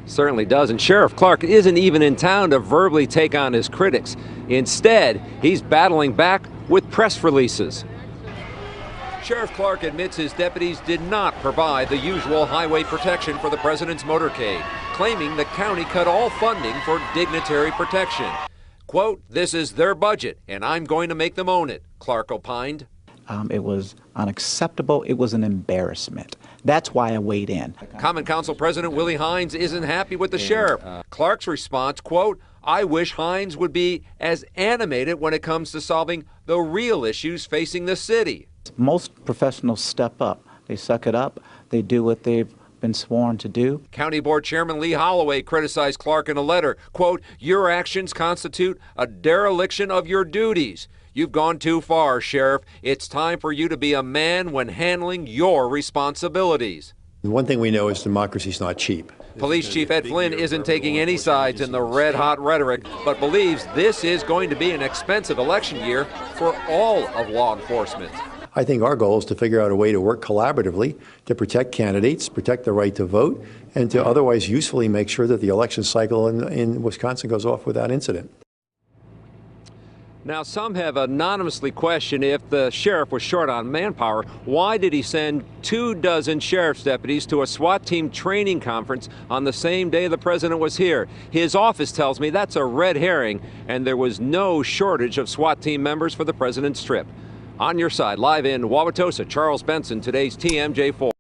Certainly does, and Sheriff Clarke isn't even in town to verbally take on his critics. Instead, he's battling back with press releases. Sheriff Clarke admits his deputies did not provide the usual highway protection for the president's motorcade, claiming the county cut all funding for dignitary protection. Quote, "This is their budget, and I'm going to make them own it," Clarke opined. It was unacceptable. It was an embarrassment. That's why I weighed in. Common Council President Willie Hines isn't happy with the sheriff. Clarke's response, quote, "I wish Hines would be as animated when it comes to solving the real issues facing the city." Most professionals step up. They suck it up. They do what they've been sworn to do. County Board Chairman Lee Holloway criticized Clarke in a letter, quote, "Your actions constitute a dereliction of your duties. You've gone too far, Sheriff. It's time for you to be a man when handling your responsibilities." One thing we know is democracy's not cheap. Police Chief Ed Flynn isn't taking any sides in the red-hot rhetoric, but believes this is going to be an expensive election year for all of law enforcement. I think our goal is to figure out a way to work collaboratively to protect candidates, protect the right to vote, and to otherwise usefully make sure that the election cycle in Wisconsin goes off without incident. Now, some have anonymously questioned if the sheriff was short on manpower. Why did he send 24 sheriff's deputies to a SWAT team training conference on the same day the president was here? His office tells me that's a red herring, and there was no shortage of SWAT team members for the president's trip. On your side, live in Wauwatosa, Charles Benson, today's TMJ4.